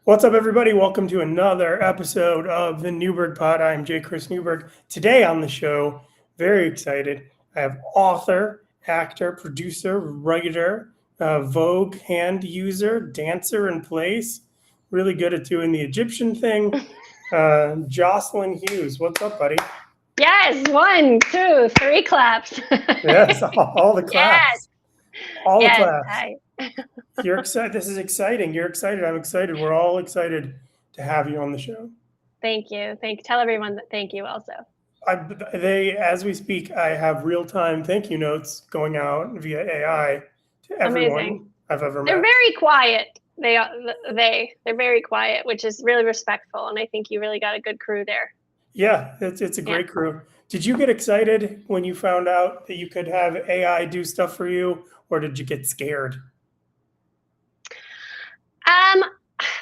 What's up, everybody? Welcome to another episode of the Newberg Pod. I'm Chris Newberg. Today on the show, very excited. I have author, actor, producer, writer, Vogue hand user, dancer in place, really good at doing the Egyptian thing. Joselyn Hughes. What's up, buddy? Yes, 1, 2, 3 claps. Yes, all the Yes, claps. All the yes. claps. Hi. You're excited. This is exciting. You're excited. I'm excited. We're all excited to have you on the show. Thank you. Tell everyone that thank you also. As we speak, I have real-time thank you notes going out via AI to everyone Amazing. I've ever met. They're very quiet. They're very quiet, which is really respectful, and I think you really got a good crew there. Yeah, it's a great crew. Did you get excited when you found out that you could have AI do stuff for you, or did you get scared?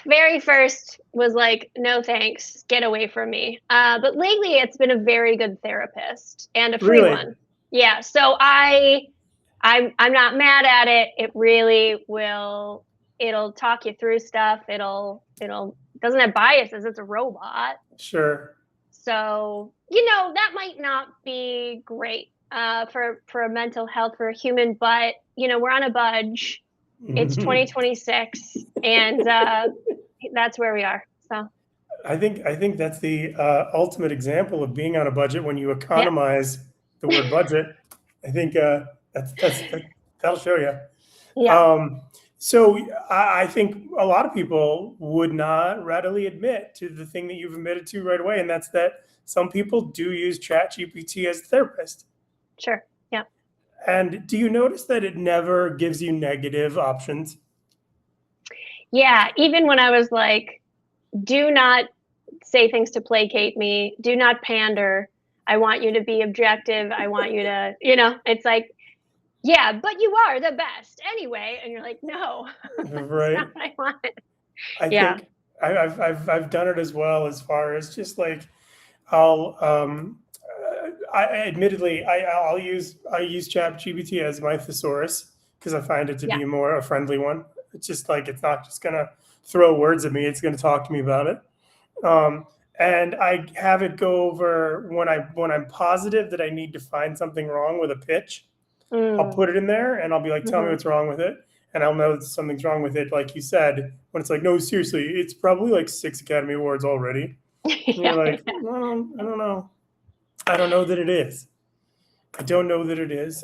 Very first was like, no thanks, get away from me. But lately it's been a very good therapist and a free one. Yeah. So I'm not mad at it. It really will. It'll talk you through stuff. It'll doesn't have biases. It's a robot. Sure. So that might not be great for mental health for a human, but we're on a budge. It's 2026, and that's where we are. So I think that's the ultimate example of being on a budget when you economize the word budget. I think that'll show you. Yeah. So I think a lot of people would not readily admit to the thing that you've admitted to right away, and that's that some people do use ChatGPT as a therapist. Sure. Yeah. And do you notice that it never gives you negative options? Yeah. Even when I was like, do not say things to placate me. Do not pander. I want you to be objective. I want you to, it's like, yeah, but you are the best anyway. And you're like, no, Right. that's not what I want. I think I've done it as well, as far as just like I'll I'll use ChatGPT as my thesaurus because I find it to be a friendly one. It's just like it's not just gonna throw words at me; it's gonna talk to me about it. And I have it go over when I'm positive that I need to find something wrong with a pitch. I'll put it in there and I'll be like, tell me what's wrong with it. And I'll know that something's wrong with it. Like you said, when it's like, no, seriously, it's probably like 6 Academy Awards already. And you're like, well, I don't know. I don't know that it is. I don't know that it is.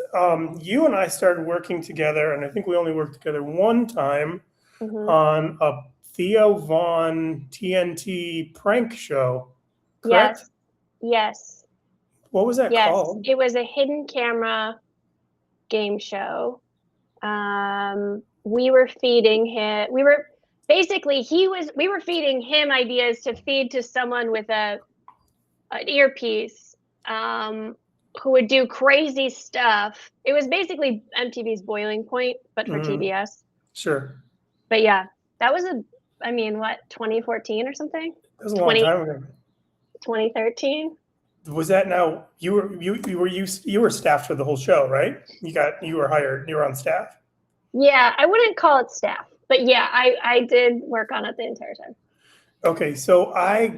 You and I started working together, and I think we only worked together one time on a Theo Von TNT prank show. Correct? Yes. What was that called? It was a hidden camera game show. We were feeding him. We were feeding him ideas to feed to someone with an earpiece, who would do crazy stuff. It was basically MTV's Boiling Point, but for TBS. Sure. But yeah, that was 2014 or something? That was a long time ago. 2013. Was that now you were staffed for the whole show, right? You were hired, you were on staff. Yeah, I wouldn't call it staff, but yeah, I did work on it the entire time. Okay, so I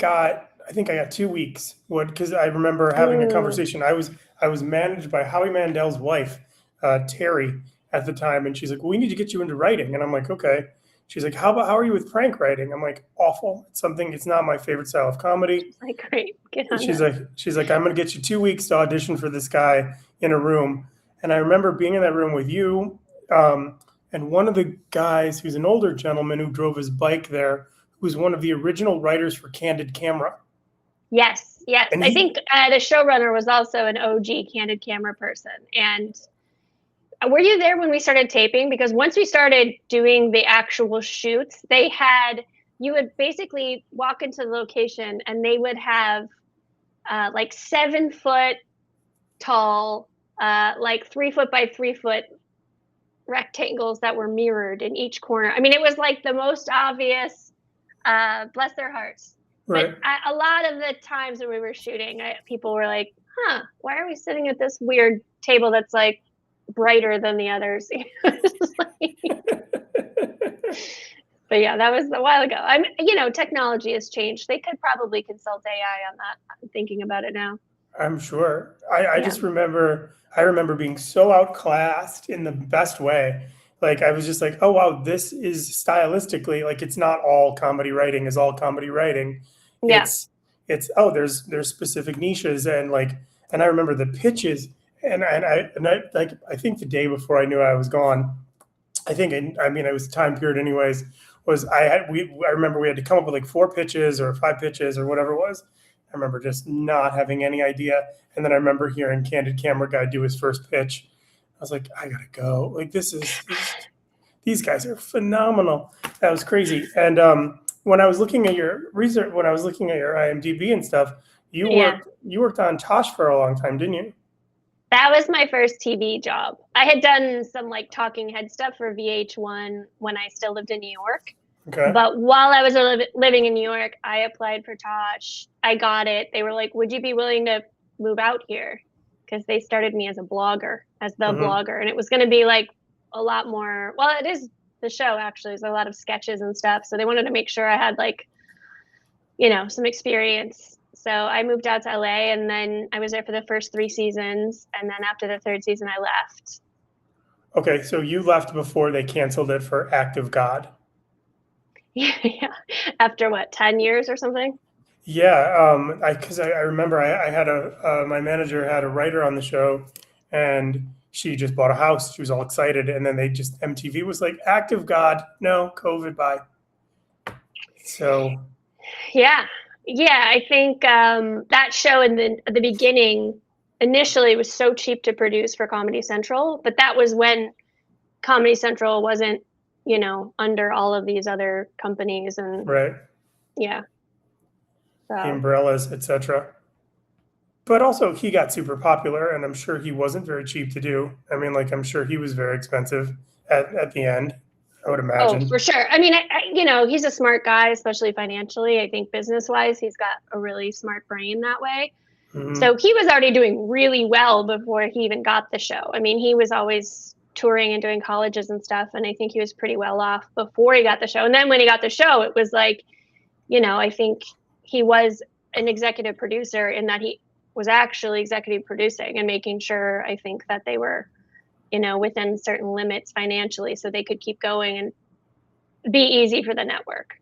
think I got 2 weeks. Because I remember having a conversation. I was managed by Howie Mandel's wife, Terry, at the time, and she's like, well, "We need to get you into writing," and I'm like, "Okay." She's like, how are you with prank writing? I'm like, awful. It's not my favorite style of comedy. Like, great. Get on she's like, I'm going to get you 2 weeks to audition for this guy in a room. And I remember being in that room with you. And one of the guys who's an older gentleman who drove his bike there, who was one of the original writers for Candid Camera. Yes. And I think the showrunner was also an OG Candid Camera person. And were you there when we started taping? Because once we started doing the actual shoots, you would basically walk into the location and they would have like 7 foot tall, like 3 foot by 3 foot rectangles that were mirrored in each corner. I mean, it was like the most obvious, bless their hearts. Right. But a lot of the times when we were shooting, people were like, why are we sitting at this weird table that's like brighter than the others? But yeah, that was a while ago. Technology has changed. They could probably consult AI on that. I'm thinking about it now. I'm sure. I Yeah. just remember, I remember being so outclassed in the best way. Like I was just like, oh wow, this is stylistically like it's not all comedy writing is all comedy writing. Yeah. It's oh there's specific niches and like and I remember the pitches and I like I think the day before I knew I was gone, I mean it was time period anyways, was I remember we had to come up with like 4 pitches or 5 pitches or whatever it was. I remember just not having any idea. And then I remember hearing Candid Camera Guy do his first pitch. I was like, I gotta go. Like these guys are phenomenal. That was crazy. And when I was looking at your research, when I was looking at your IMDb and stuff, Yeah. You worked on Tosh for a long time, didn't you? That was my first TV job. I had done some like talking head stuff for VH1 when I still lived in New York. Okay. But while I was living in New York, I applied for Tosh. I got it. They were like, would you be willing to move out here? Because they started me as a blogger, as the blogger. And it was going to be like a lot more. Well, it is the show, actually. There's a lot of sketches and stuff. So they wanted to make sure I had like, some experience. So I moved out to LA and then I was there for the first 3 seasons. And then after the 3rd season, I left. Okay. So you left before they canceled it for Act of God. Yeah. After what, 10 years or something? Yeah, because I remember I had my manager had a writer on the show, and she just bought a house. She was all excited, and then MTV was like, "Act of God, no COVID, bye." So Yeah. I think that show in the beginning initially was so cheap to produce for Comedy Central, but that was when Comedy Central wasn't, under all of these other companies and right, yeah. the So umbrellas, etc. But also, he got super popular, and I'm sure he wasn't very cheap to do. I mean, like I'm sure he was very expensive at the end. I would imagine. for sure. I mean, he's a smart guy, especially financially. I think business wise, he's got a really smart brain that way. So he was already doing really well before he even got the show. I mean, he was always touring and doing colleges and stuff. And I think he was pretty well off before he got the show. And then when he got the show, it was like, I think he was an executive producer in that he was actually executive producing and making sure, I think, that they were, within certain limits financially so they could keep going and be easy for the network,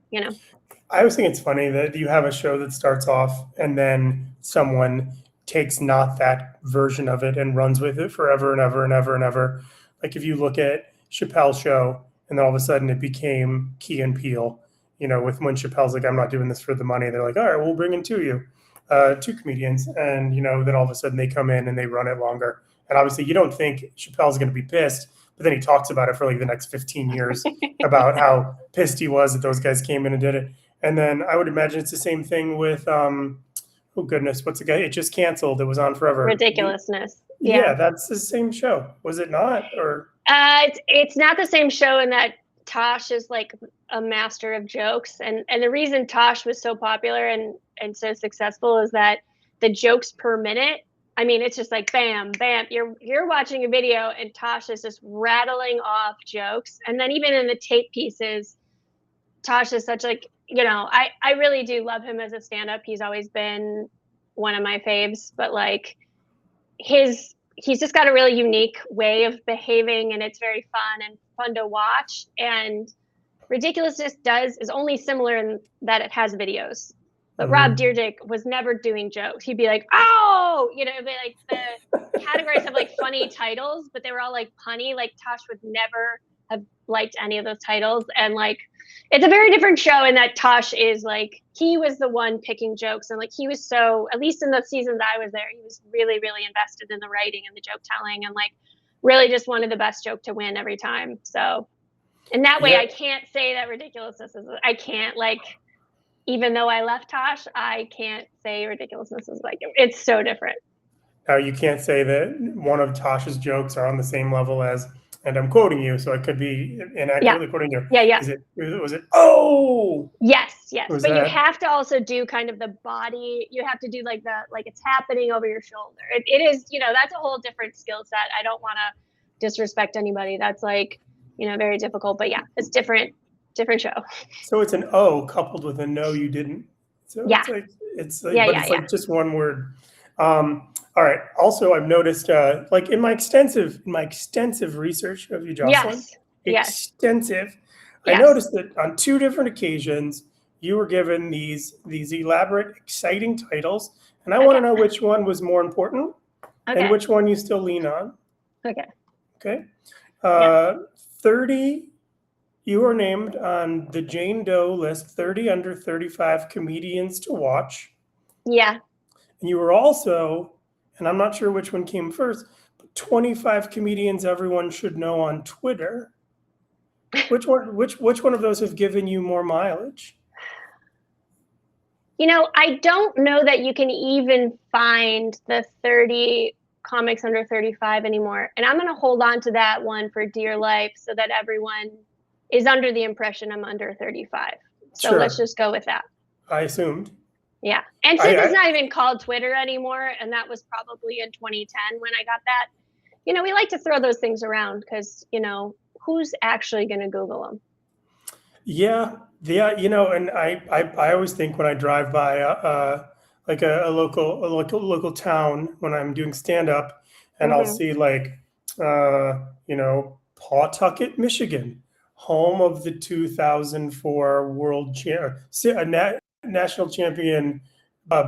I always think it's funny that you have a show that starts off and then someone takes not that version of it and runs with it forever and ever and ever and ever. Like if you look at Chappelle's show and then all of a sudden it became Key and Peele, with when Chappelle's like, I'm not doing this for the money. They're like, all right, we'll bring in 2 comedians. And, then all of a sudden they come in and they run it longer. And obviously you don't think Chappelle's going to be pissed, but then he talks about it for like the next 15 years about how pissed he was that those guys came in and did it. And then I would imagine it's the same thing with, oh goodness, what's the guy? It just canceled. It was on forever. Ridiculousness. Yeah, that's the same show. Was it not? Or it's not the same show in that Tosh is like a master of jokes, and the reason Tosh was so popular and so successful is that the jokes per minute. I mean, it's just like bam, bam. You're watching a video and Tosh is just rattling off jokes, and then even in the tape pieces, Tosh is such like. I really do love him as a stand-up. He's always been one of my faves, but like he's just got a really unique way of behaving and it's very fun to watch. And Ridiculousness is only similar in that it has videos. But Rob Dyrdek was never doing jokes. He'd be like, oh, it'd be like the categories have like funny titles, but they were all like punny. Like Tosh would never have liked any of those titles. And like, it's a very different show in that Tosh is like, he was the one picking jokes. And like, he was so, at least in the seasons I was there, he was really, really invested in the writing and the joke telling and like really just wanted the best joke to win every time. So in that way, I can't say that Ridiculousness I can't like, even though I left Tosh, I can't say Ridiculousness is like, it's so different. Now you can't say that one of Tosh's jokes are on the same level as, and I'm quoting you, so I could be inaccurately quoting you. Yeah. Was it? Oh, yes. But that? You have to also do kind of the body. You have to do like it's happening over your shoulder. It is, that's a whole different skill set. I don't want to disrespect anybody. That's like, very difficult. But yeah, it's different Different show. So it's an O coupled with a no you didn't. So Yeah. it's Yeah, but yeah, it's yeah. like just one word. All right. Also, I've noticed, like in my extensive research of you, Jocelyn, Yes. Yes. extensive, I Yes. noticed that on two different occasions you were given these elaborate, exciting titles, and I want Okay. to know which one was more important and Okay. which one you still lean on. Okay. Okay. Yeah. 30, you were named on the Jane Doe list, 30 under 35 comedians to watch. Yeah. And you were also, and I'm not sure which one came first, but 25 comedians everyone should know on Twitter. Which one of those have given you more mileage? I don't know that you can even find the 30 comics under 35 anymore. And I'm going to hold on to that one for dear life so that everyone is under the impression I'm under 35. So let's Sure, just go with that. I assumed. Yeah. And since it's I not even called Twitter anymore, and that was probably in 2010 when I got that, we like to throw those things around because, who's actually going to Google them? Yeah, yeah, and I always think when I drive by like a local town when I'm doing stand up, and I'll Hmm. see like Pawtucket, Michigan, home of the 2004 national champion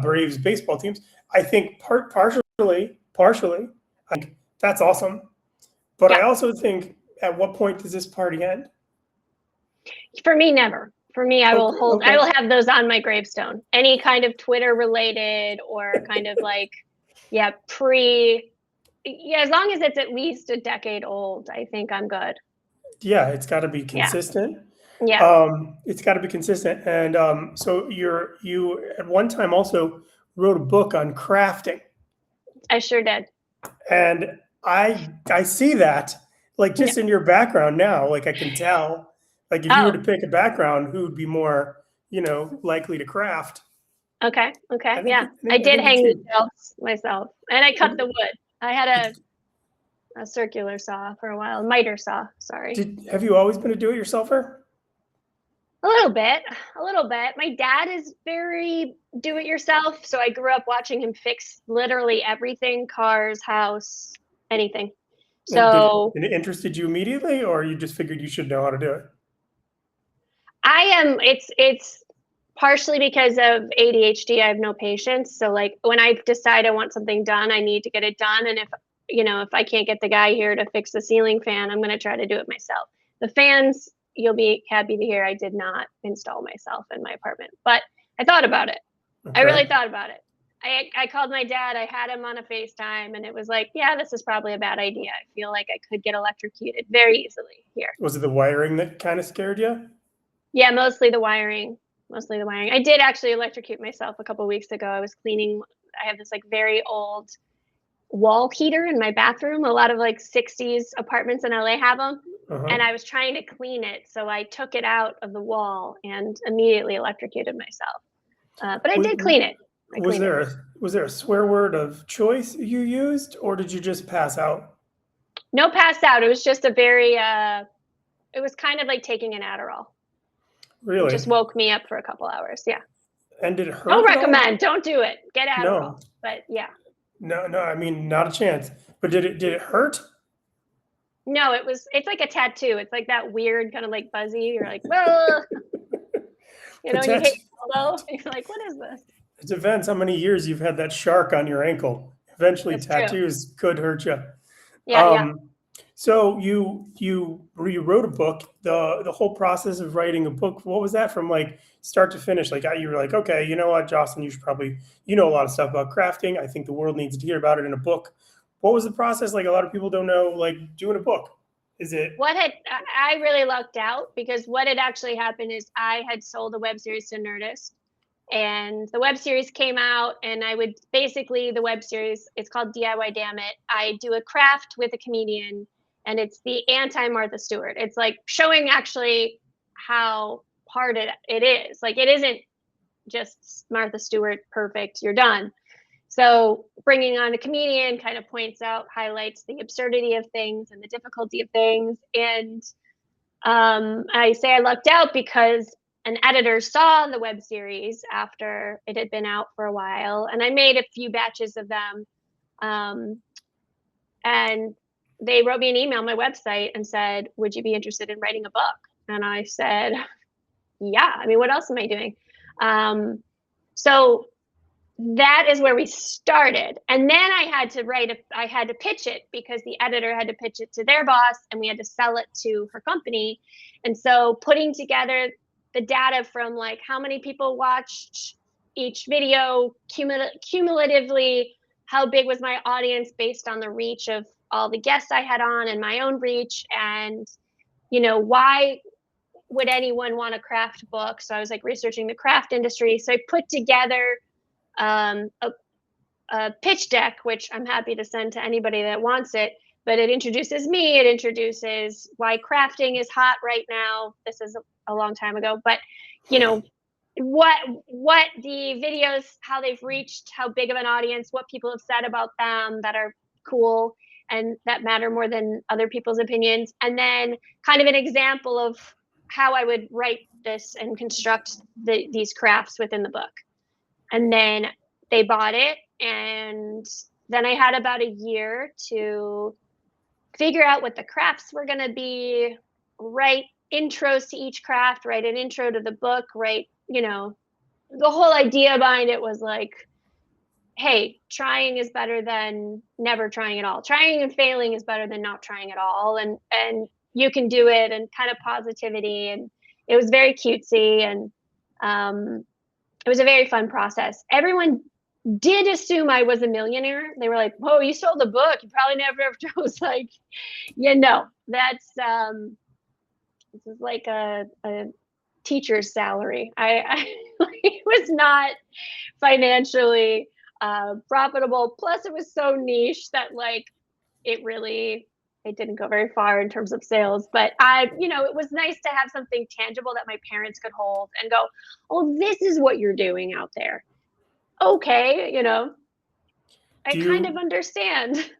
Braves baseball teams. I think partially, I think that's awesome. But I Yeah. also think, at what point does this party end? For me, never. For me, I will Okay, hold. I okay. will have those on my gravestone. Any kind of Twitter related or kind of like, yeah, yeah, as long as it's at least a decade old, I think I'm good. Yeah, it's got to be Yeah, consistent. yeah, It's got to be consistent. And so you at one time also wrote a book on crafting, I sure did. and I see that like Yeah. just in your background now. Like I can tell, like if you were Oh, to pick a background, who would be more likely to craft? okay, okay, I think yeah. I I think, I did think it's hang the you. shelves myself, and I cut Did, the wood. I had a circular saw for a while, miter saw. Sorry. have you always been a do-it-yourselfer? A little bit, a little bit. My dad is very do it yourself, so I grew up watching him fix literally everything, cars, house, anything. And So it interested you immediately, or you just figured you should know how to do it? it's partially because of ADHD. I have no patience. So like when I decide I want something done, I need to get it done. And if I can't get the guy here to fix the ceiling fan, I'm going to try to do it myself. The fans, you'll be happy to hear I did not install myself in my apartment, but I thought about it. I Okay. really thought about it. I called my dad. I had him on a FaceTime, and it was like, yeah, this is probably a bad idea. I feel like I could get electrocuted very easily here. Was it the wiring that kind of scared you? Yeah, mostly the wiring. Mostly the wiring. I did actually electrocute myself a couple weeks ago. I was cleaning. I have this like very old wall heater in my bathroom. A lot of like 60s apartments in LA have them. Uh-huh. And I was trying to clean it. So I took it out of the wall and immediately electrocuted myself. But I Was, did clean it. I was cleaned it. there a swear word of choice you used, or did you just pass out? No pass out. It was just it was kind of like taking an Adderall. It Really? just woke me up for a couple hours. Yeah. And did it Don't hurt at all? recommend. Don't do it. Get Adderall. No. But yeah. No, no, I mean not a chance. But did it hurt? No, it's like a tattoo. It's like that weird kind of like buzzy. You're like, well, But and you hit that's your elbow. You're like, what is this? it depends how many years you've had that shark on your ankle. Eventually That's true. tattoos could hurt you. Yeah, yeah. Um, so you wrote a book. The whole process of writing a book, what was that from like start to finish? Like you were like, okay, you know what, Jocelyn, you should probably a lot of stuff about crafting. I think the world needs to hear about it in a book. What was the process like? A lot of people don't know like doing a book. Is it I really lucked out because what had actually happened is I had sold a web series to Nerdist, and the web series came out, and I would basically the web series, it's called DIY Damn It. I do a craft with a comedian, and it's the anti Martha Stewart. It's like showing actually how hard it is. Like it isn't just Martha Stewart perfect, you're done. So bringing on a comedian kind of highlights the absurdity of things and the difficulty of things. And I say I lucked out because an editor saw the web series after it had been out for a while, and I made a few batches of them. Um, and they wrote me an email on my website and said, "Would you be interested in writing a book?" And I said, "Yeah. I mean, what else am I doing?" So that is where we started. And then I had to pitch it because the editor had to pitch it to their boss and we had to sell it to her company. And so putting together the data from like how many people watched each video cumulatively, how big was my audience based on the reach of all the guests I had on and my own reach, and why would anyone want a craft book? So I was like researching the craft industry. So I put together a pitch deck, which I'm happy to send to anybody that wants it. But it introduces me. It introduces why crafting is hot right now. This is a long time ago, but what the videos, how they've reached, how big of an audience, what people have said about them that are cool and that matter more than other people's opinions, and then kind of an example of how I would write this and construct these crafts within the book. And then they bought it, and then I had about a year to figure out what the crafts were going to be, write intros to each craft, write an intro to the book, the whole idea behind it was like, hey, trying is better than never trying at all. Trying and failing is better than not trying at all. And you can do it, and kind of positivity. And it was very cutesy, and it was a very fun process. Everyone did assume I was a millionaire. They were like, "Whoa, you sold the book. You probably never." I was like, that's this is like a teacher's salary. I was not financially profitable. Plus, it was so niche that it didn't go very far in terms of sales. But it was nice to have something tangible that my parents could hold and go, "Oh, this is what you're doing out there." Okay, I kind of understand.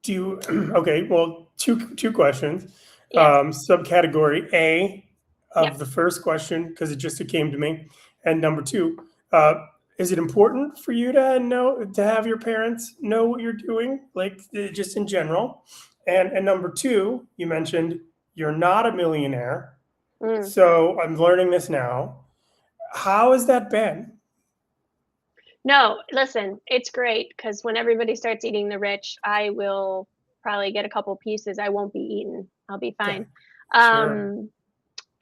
Okay, well, two questions. Yes. Subcategory A of Yep. the first question, because it came to me. And number two, is it important for you to have your parents know what you're doing, like just in general? And number two, you mentioned you're not a millionaire. Mm. So I'm learning this now. How has that been? No, listen, it's great because when everybody starts eating the rich, I will probably get a couple pieces. I won't be eaten. I'll be Okay, fine. sure.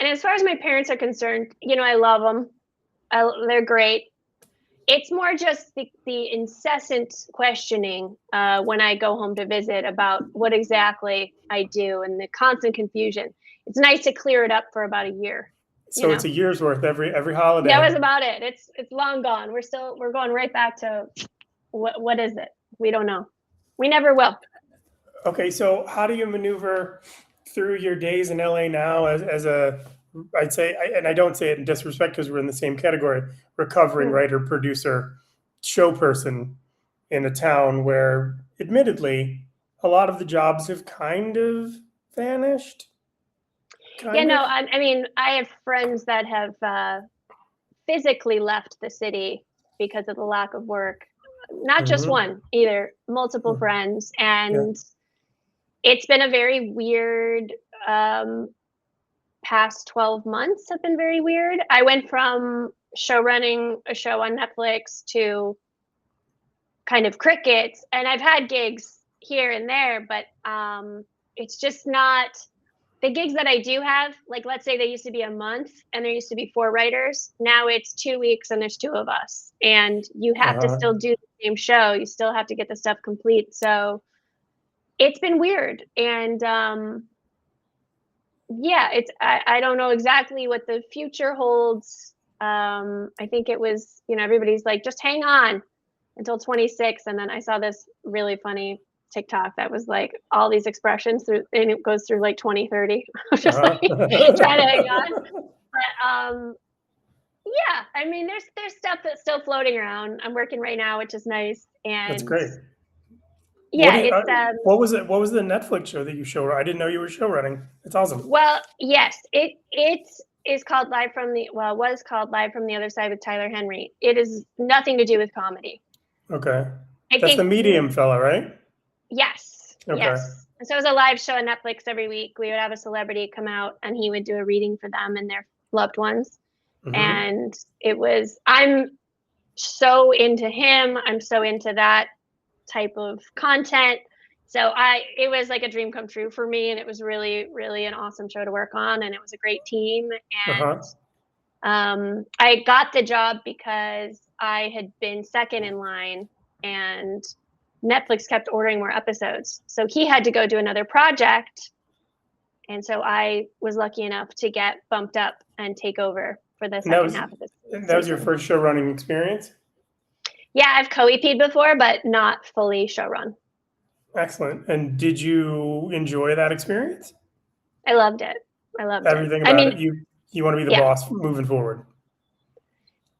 And as far as my parents are concerned, I love them. They're great. It's more just the incessant questioning when I go home to visit about what exactly I do and the constant confusion. It's nice to clear it up for about a year. So it's a year's worth every holiday. That was about it. It's long gone. We're going right back to what is it? We don't know. We never will. Okay, so how do you maneuver through your days in LA now as a, I'd say, and I don't say it in disrespect because we're in the same category, recovering writer, producer, show person in a town where, admittedly, a lot of the jobs have kind of vanished. I mean, I have friends that have physically left the city because of the lack of work. Not just one, either multiple friends, and it's been a very weird past 12 months have been very weird. I went from show running a show on Netflix to kind of crickets, and I've had gigs here and there, but it's just not the gigs that I do have. Like, let's say they used to be a month and there used to be 4 writers. Now it's 2 weeks and there's 2 of us, and you have to still do the same show. You still have to get the stuff complete. So it's been weird. And I don't know exactly what the future holds. I think it was, everybody's like, just hang on until 26. And then I saw this really funny TikTok that was like all these expressions through, and it goes through like 2030. I'm just like trying to hang on. But I mean, there's stuff that's still floating around. I'm working right now, which is nice. And That's great. Yeah, it's what was it? What was the Netflix show that you show? I didn't know you were show running. It's awesome. well, yes, it is called Live from the was called Live from the Other Side with Tyler Henry. It is nothing to do with comedy. Okay. I That's the think Medium fella, right? yes, Okay. yes. And so it was a live show on Netflix every week. We would have a celebrity come out and he would do a reading for them and their loved ones. Mm-hmm. And I'm so into him. I'm so into that type of content. So it was like a dream come true for me, and it was really, really an awesome show to work on, and it was a great team. Uh-huh. And I got the job because I had been second in line, and Netflix kept ordering more episodes. So he had to go do another project, and so I was lucky enough to get bumped up and take over for the second half of the season. That was your first show running experience? Yeah, I've co-EP'd before, but not fully show run. Excellent. And did you enjoy that experience? I loved it. I loved Everything it. about it. You want to be the yeah. boss moving forward.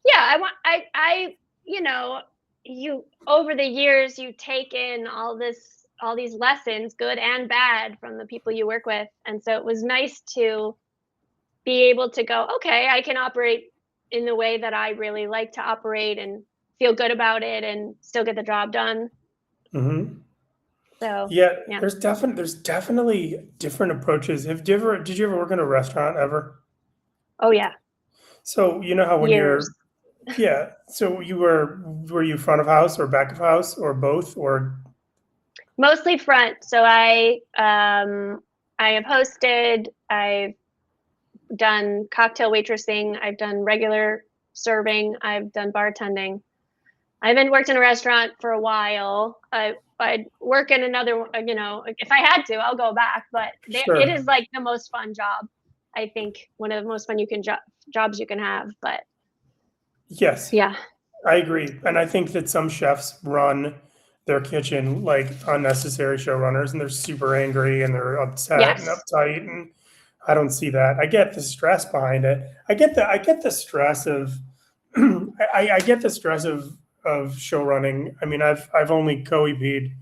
Yeah, you over the years you take in all these lessons, good and bad, from the people you work with. And so it was nice to be able to go, okay, I can operate in the way that I really like to operate and feel good about it and still get the job done. Mm-hmm. So yeah. There's definitely different approaches. Did you ever work in a restaurant ever? Oh yeah. So you know how when Years. so were you front of house or back of house or both, or mostly front. So I have hosted, I've done cocktail waitressing, I've done regular serving, I've done bartending. I haven't worked in a restaurant for a while. I'd work in another, if I had to, I'll go back. But Sure. It is like the most fun job. I think one of the most fun jobs you can have. But yes, yeah, I agree. And I think that some chefs run their kitchen like unnecessary showrunners, and they're super angry and they're upset and uptight. And I don't see that. I get the stress behind it. I get the stress of I get the stress of show running. I mean, I've only co-EP'd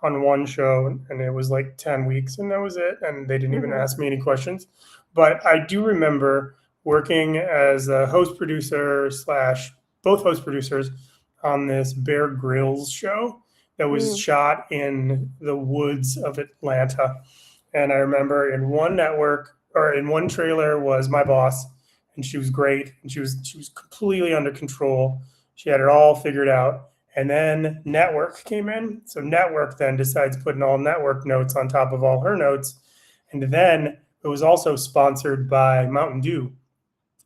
on one show, and it was like 10 weeks, and that was it. And they didn't even ask me any questions. But I do remember working as a host producer / both host producers on this Bear Grylls show that was shot in the woods of Atlanta. And I remember in one trailer was my boss, and she was great, and she was completely under control. She had it all figured out. And then Network came in. So Network then decides putting all Network notes on top of all her notes. And then it was also sponsored by Mountain Dew.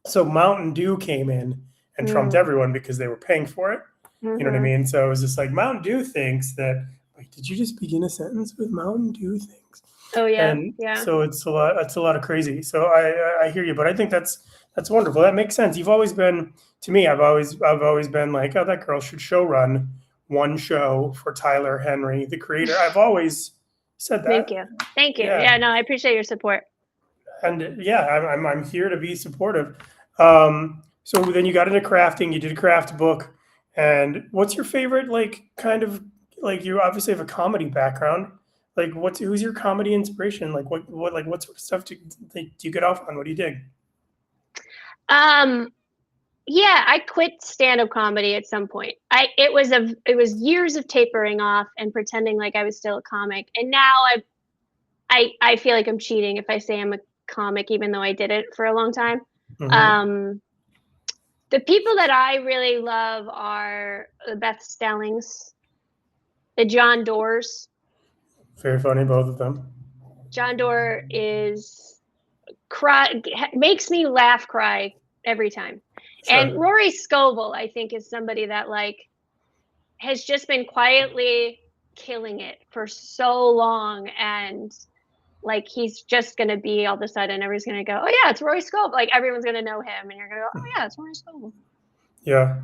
So Mountain Dew came in and trumped everyone because they were paying for it. You know what I mean? So it was just like, Mountain Dew thinks that, like, did you just begin a sentence with Mountain Dew thinks? Oh yeah. And so it's a lot of crazy. So I hear you, but I think that's wonderful. That makes sense. You've always been, to me, I've always been like, oh, that girl should show run one show for Tyler Henry, the creator. I've always said that. Thank you. Yeah, no, I appreciate your support. And yeah, I'm here to be supportive. So then you got into crafting, you did a craft book. And what's your favorite, like, kind of, like, you obviously have a comedy background. Like, who's your comedy inspiration? Like, what sort of stuff do you get off on? What do you dig? Yeah, I quit stand-up comedy at some point. It was years of tapering off and pretending like I was still a comic. And now I feel like I'm cheating if I say I'm a comic, even though I did it for a long time. The people that I really love are the Beth Stellings, the John Doors. Very funny, both of them. John Doerr makes me laugh, cry every time. Sure. And Rory Scovel, I think, is somebody that, like, has just been quietly killing it for so long, and like, he's just gonna be, all of a sudden everybody's gonna go, oh yeah, it's Rory Scovel. Like, everyone's gonna know him, and you're gonna go, oh yeah, it's Rory Scovel. Yeah.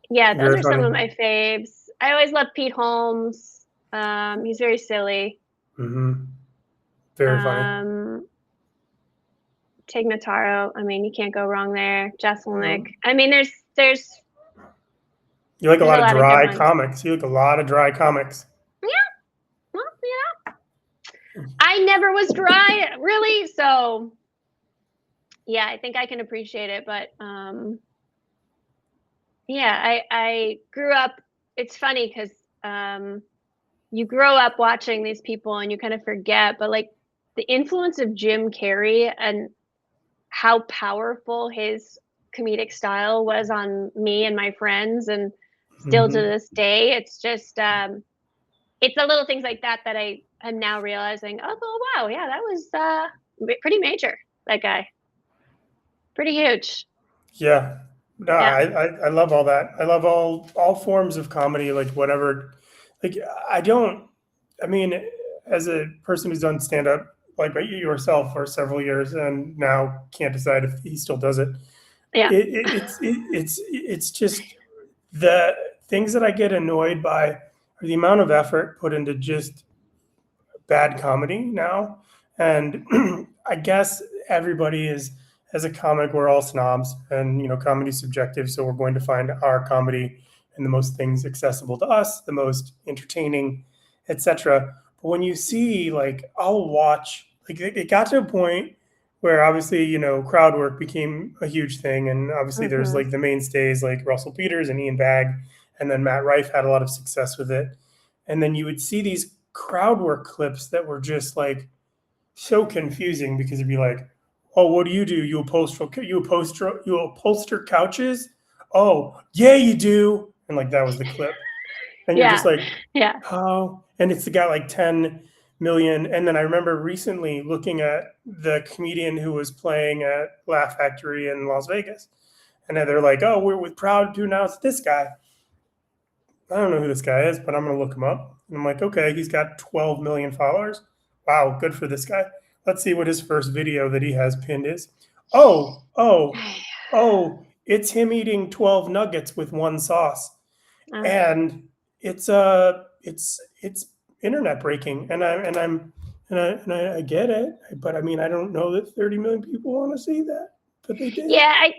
Yeah, those are some of my faves. I always love Pete Holmes. He's very silly. Very funny. Tig Notaro. I mean, you can't go wrong there. Joselyn. I mean, there's. You like a lot of dry comics. You like a lot of dry comics. Yeah. I never was dry, really. So yeah, I think I can appreciate it. But yeah, I grew up. It's funny because you grow up watching these people and you kind of forget, but like the influence of Jim Carrey and how powerful his comedic style was on me and my friends, and still to Hmm. this day, it's just it's the little things like that that I am now realizing. Oh wow, yeah, that was pretty major. That guy, pretty huge. Yeah. No, Yeah. I love all that. I love all forms of comedy, like whatever. Like I don't. I mean, as a person who's done stand up like yourself for several years and now can't decide if he still does it. Yeah. It's just the things that I get annoyed by are the amount of effort put into just bad comedy now. And I guess everybody is, as a comic, we're all snobs, and comedy's subjective. So we're going to find our comedy and the most things accessible to us, the most entertaining, etc. But when you see, like, I'll watch, like, it got to a point where obviously, crowd work became a huge thing. And obviously, there's Hmm. like the mainstays like Russell Peters and Ian Bagg, and then Matt Rife had a lot of success with it. And then you would see these crowd work clips that were just like so confusing because it'd be like, "Oh, what do? You upholster couches? Oh, yeah, you do." And like that was the clip, and you're just Yeah. like, Yeah. "How?" And it's got like 10 million. And then I remember recently looking at the comedian who was playing at Laugh Factory in Las Vegas, and they're like, "Oh, we're proud to announce this guy." I don't know who this guy is, but I'm going to look him up. And I'm like, okay, he's got 12 million followers. Wow, good for this guy. Let's see what his first video that he has pinned is. Oh, oh, oh, it's him eating 12 nuggets with one sauce. Uh, And it's internet breaking. And I get it, but I mean, I don't know that 30 million people want to see that, but they did. yeah.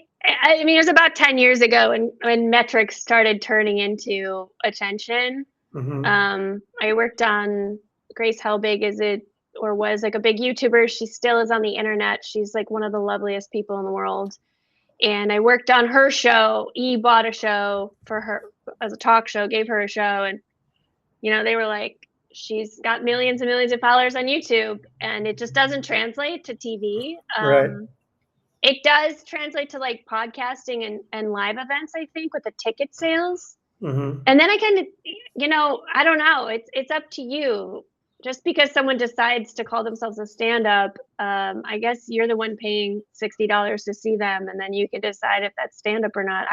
I mean, it was about 10 years ago when metrics started turning into attention. Hmm. I worked on Grace Helbig is it or was like a big YouTuber. She still is on the internet. She's like one of the loveliest people in the world. And I worked on her show. E bought a show for her as a talk show, gave her a show, and they were like, she's got millions and millions of followers on YouTube, and it just doesn't translate to TV. Right. It does translate to like podcasting and live events, I think, with the ticket sales. Hmm. And then I kind of, I don't know. It's up to you. Just because someone decides to call themselves a stand-up, I guess you're the one paying $60 to see them, and then you can decide if that's stand-up or not.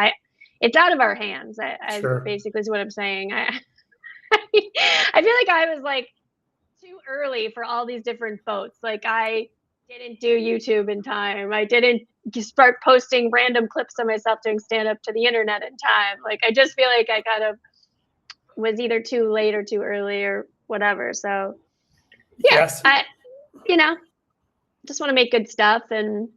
It's out of our hands. I Sure. basically is what I'm saying. I feel like I was like too early for all these different boats. Like I didn't do YouTube in time. I didn't just start posting random clips of myself doing stand up to the internet in time. Like I just feel like I kind of was either too late or too early or whatever. So yeah, Yes. I you know, just want to make good stuff, and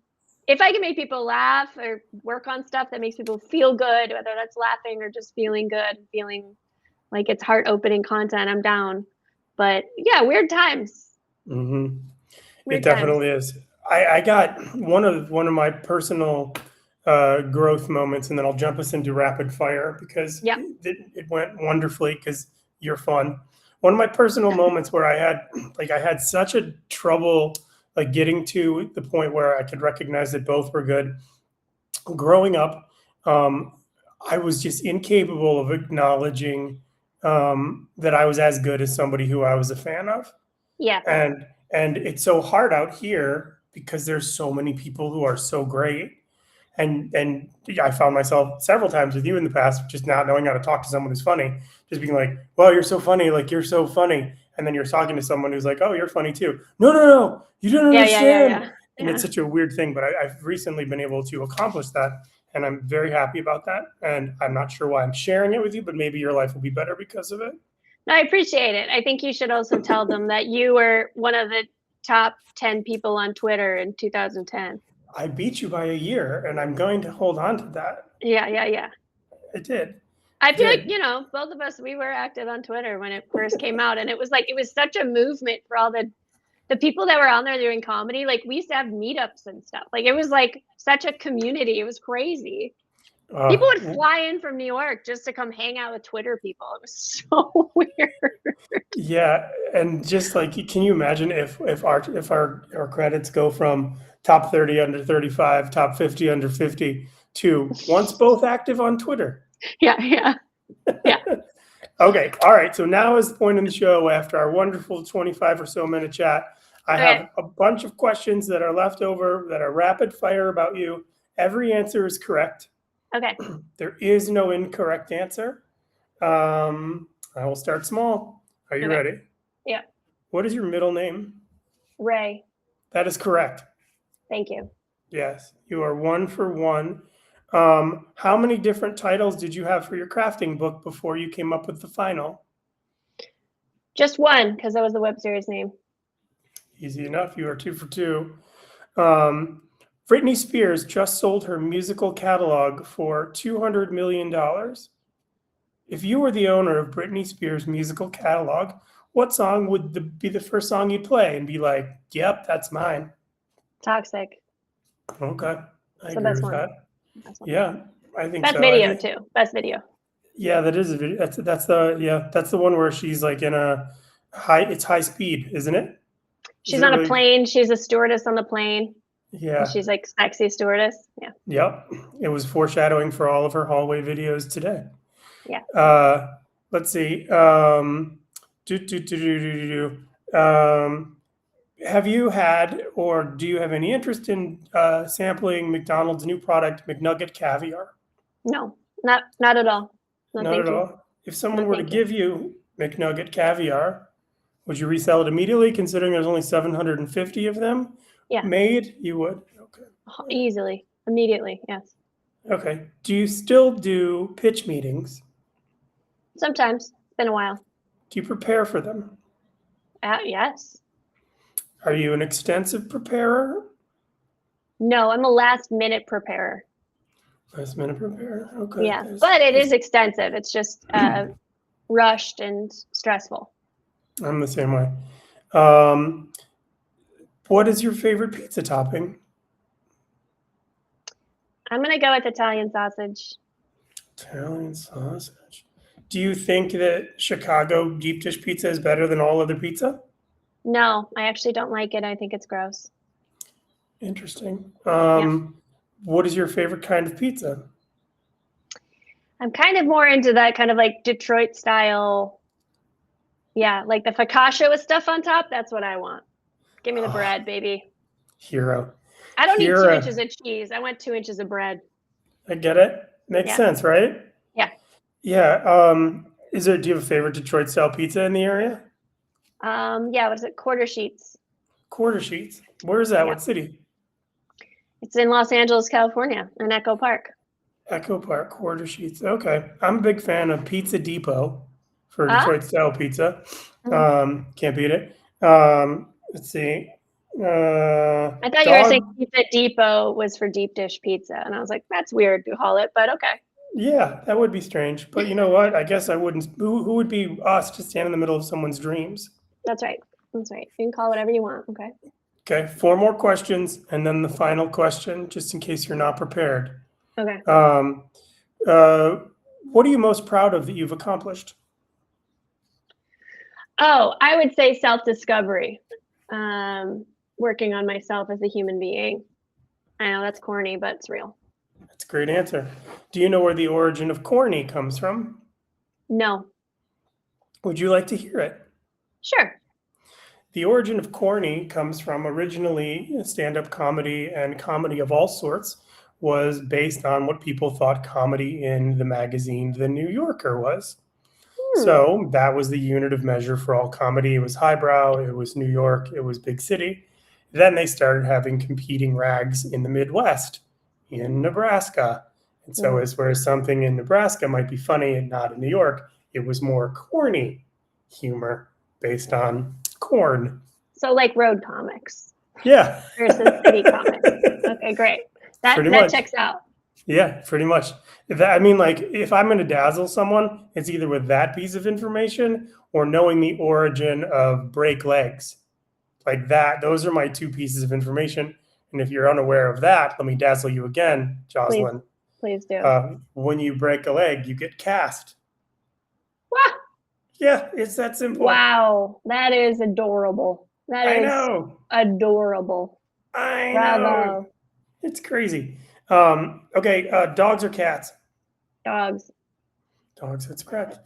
if I can make people laugh or work on stuff that makes people feel good, whether that's laughing or just feeling good, feeling like it's heart opening content, I'm down. But yeah, weird times. Hmm. It Weird times. definitely is. I got one of my personal growth moments, and then I'll jump us into rapid fire because Yep. it went wonderfully because you're fun. One of my personal moments where I had such a trouble like getting to the point where I could recognize that both were good. Growing up, um, I was just incapable of acknowledging that I was as good as somebody who I was a fan of. Yeah. And it's so hard out here because there's so many people who are so great. And I found myself several times with you in the past just not knowing how to talk to someone who's funny, just being like, well, you're so funny, like you're so funny. And then you're talking to someone who's like, oh, you're funny too. No, no, no, you don't Yeah, yeah, yeah, understand. yeah. And it's Yeah. such a weird thing, but I've recently been able to accomplish that. And I'm very happy about that. And I'm not sure why I'm sharing it with you, but maybe your life will be better because of it. No, I appreciate it. I think you should also tell them that you were one of the top 10 people on Twitter in 2010. I beat you by a year, and I'm going to hold on to that. Yeah, yeah, yeah. I did. I I feel like, did. both of us, we were active on Twitter when it first came out. And it was like, it was such a movement for all the the people that were on there doing comedy, like we used to have meetups and stuff. Like it was like such a community. It was crazy. People would fly in from New York just to come hang out with Twitter people. It was so weird. Yeah, and just like, can you imagine if our credits go from top 30 under 35, top 50 under 50 to once both active on Twitter? Yeah. Okay, all right. So now is the point in the show after our wonderful 25 or so minute chat. I have a bunch of questions that are left over that are rapid fire about you. Every answer is correct. Okay. There is no incorrect answer. I will start small. Are you ready? Yeah. What is your middle name? Ray. That is correct. Thank you. Yes, you are 1 for 1. How many different titles did you have for your crafting book before you came up with the final? Just one, because that was the web series name. Easy enough. You are 2 for 2. Britney Spears just sold her musical catalog for $200 million. If you were the owner of Britney Spears' musical catalog, what song would be the first song you'd play and be like, yep, that's mine? Toxic. Okay. I So agree that's with one. that. Yeah, I think Best so. video too. Best video. Yeah, that is a video. That's the one where she's like in a high speed, isn't it? She's on a plane. She's a stewardess on the plane. Yeah. And she's like sexy stewardess. Yeah. Yep. It was foreshadowing for all of her hallway videos today. Yeah. Let's see. Have you had or do you have any interest in sampling McDonald's new product, McNugget Caviar? No, not at all. No, Not thank at you. all. If someone were to give you McNugget Caviar, would you resell it immediately, considering there's only 750 of them made? You would? Okay. Easily. Immediately, yes. Okay. Do you still do pitch meetings? Sometimes. It's been a while. Do you prepare for them? Yes. Are you an extensive preparer? No, I'm a last minute preparer. Last minute preparer. Okay. Yeah, but it is extensive. It's just rushed and stressful. I'm the same way. What is your favorite pizza topping? I'm going to go with Italian sausage. Italian sausage. Do you think that Chicago deep dish pizza is better than all other pizza? No, I actually don't like it. I think it's gross. Interesting. What is your favorite kind of pizza? I'm kind of more into that kind of like Detroit style. Yeah, like the focaccia with stuff on top. That's what I want. Give me the bread, baby. Hero. I don't need 2 inches of cheese. I want 2 inches of bread. I get it. Makes sense, right? Yeah. Yeah. Do you have a favorite Detroit style pizza in the area? Yeah, what is it? Quarter Sheets. Quarter Sheets. Where is that? Yeah. What city? It's in Los Angeles, California, in Echo Park. Echo Park, Quarter Sheets. Okay. I'm a big fan of Pizza Depot for Detroit style pizza. Can't beat it. Let's see. I thought you were saying Pizza Depot was for deep dish pizza. And I was like, that's weird to call it, but okay. Yeah, that would be strange. But you know what? I guess I wouldn't. Who would be us to stand in the middle of someone's dreams? That's right. That's right. You can call it whatever you want. Okay. Okay. 4 more questions, and then the final question, just in case you're not prepared. Okay. What are you most proud of that you've accomplished? Oh, I would say self-discovery. Working on myself as a human being. I know that's corny, but it's real. That's a great answer. Do you know where the origin of corny comes from? No. Would you like to hear it? Sure. The origin of corny comes from originally stand-up comedy, and comedy of all sorts was based on what people thought comedy in the magazine The New Yorker was. So that was the unit of measure for all comedy. It was highbrow, it was New York, it was big city. Then they started having competing rags in the Midwest, in Nebraska. And so whereas something in Nebraska might be funny and not in New York, it was more corny humor based on corn. So like road comics. Yeah. Versus city comics. Okay, great. That checks out. Yeah, pretty much. Like if I'm going to dazzle someone, it's either with that piece of information or knowing the origin of break legs. like that. Those are my 2 pieces of information. And if you're unaware of that, let me dazzle you again, Joselyn. Please do. When you break a leg, you get cast. Wow. Yeah, it's that simple. Wow, that is adorable. I know. Adorable. I Bravo. know. It's crazy. Okay, dogs or cats? Dogs. Dogs, that's correct.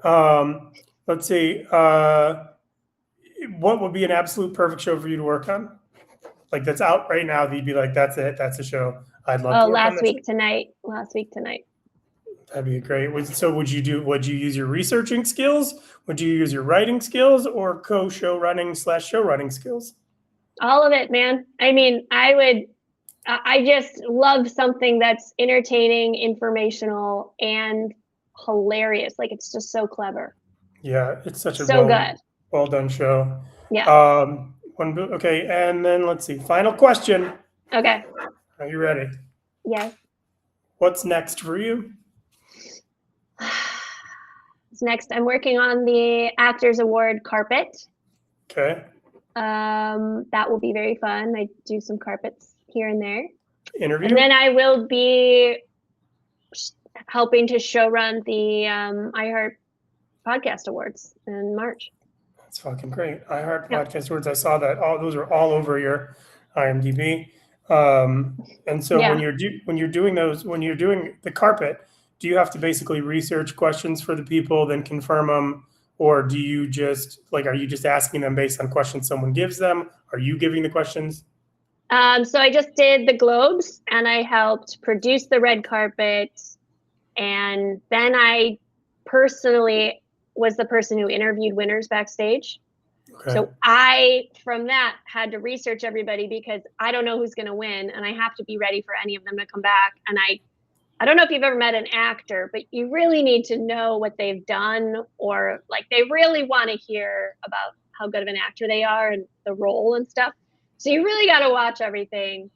Let's see. What would be an absolute perfect show for you to work on? Like that's out right now, that you'd be like, that's it. That's a show. I'd love to work on Last week tonight. That'd be great. So would you use your researching skills? Would you use your writing skills or co-show running / show running skills? All of it, man. I mean, I just love something that's entertaining, informational, and hilarious. Like it's just so clever. Yeah, it's such a good. Well done show. Yeah. Okay, and then let's see. Final question. Okay. Are you ready? Yes. What's next for you? Next, I'm working on the Actors Award carpet. Okay. That will be very fun. I do some carpets here and there. Interview. And then I will be helping to show run the iHeart Podcast Awards in March. That's fucking great. iHeart Podcast Awards. I saw that. Those are all over your IMDb. And so when you're doing the carpet, do you have to basically research questions for the people, then confirm them, or do you just are you just asking them based on questions someone gives them? Are you giving the questions? So I just did the Globes, and I helped produce the red carpet, and then I personally was the person who interviewed winners backstage. Okay. So I, from that, had to research everybody because I don't know who's going to win, and I have to be ready for any of them to come back. And I don't know if you've ever met an actor, but you really need to know what they've done, or they really want to hear about how good of an actor they are and the role and stuff. So you really got to watch everything.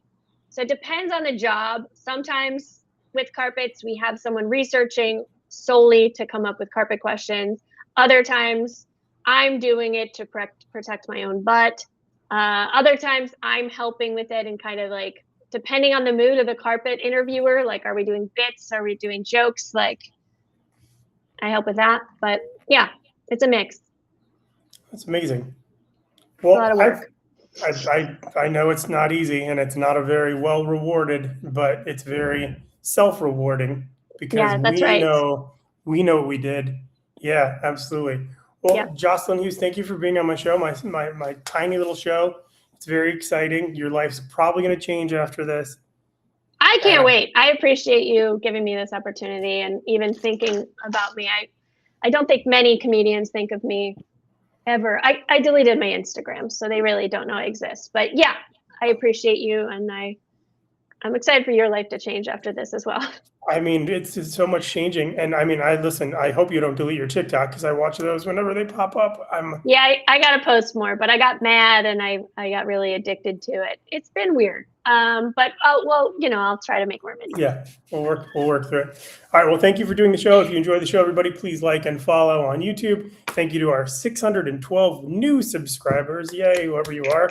So it depends on the job. Sometimes with carpets, we have someone researching solely to come up with carpet questions. Other times I'm doing it to protect my own butt. Other times I'm helping with it and kind of depending on the mood of the carpet interviewer, are we doing bits? Are we doing jokes? I help with that. But yeah, it's a mix. That's amazing. Well, a lot of work. I know it's not easy, and it's not a very well rewarded, but it's very self-rewarding because we know what we did. Yeah, absolutely. Well, Joselyn Hughes, thank you for being on my show, my tiny little show. It's very exciting. Your life's probably going to change after this. I can't wait. I appreciate you giving me this opportunity and even thinking about me. I don't think many comedians think of me ever. I deleted my Instagram, so they really don't know I exist. But yeah, I appreciate you, and I'm excited for your life to change after this as well. I mean, it's so much changing. And I mean, I hope you don't delete your TikTok because I watch those whenever they pop up. I got to post more, but I got mad and I got really addicted to it. It's been weird. But I'll try to make more videos. Yeah, we'll work through it. All right. Well, thank you for doing the show. If you enjoyed the show, everybody, please like and follow on YouTube. Thank you to our 612 new subscribers. Yay, whoever you are.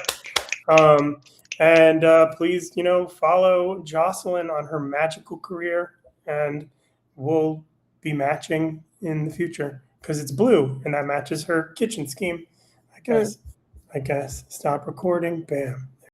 And please, follow Joselyn on her magical career, and we'll be matching in the future because it's blue and that matches her kitchen scheme. I guess. Stop recording. Bam.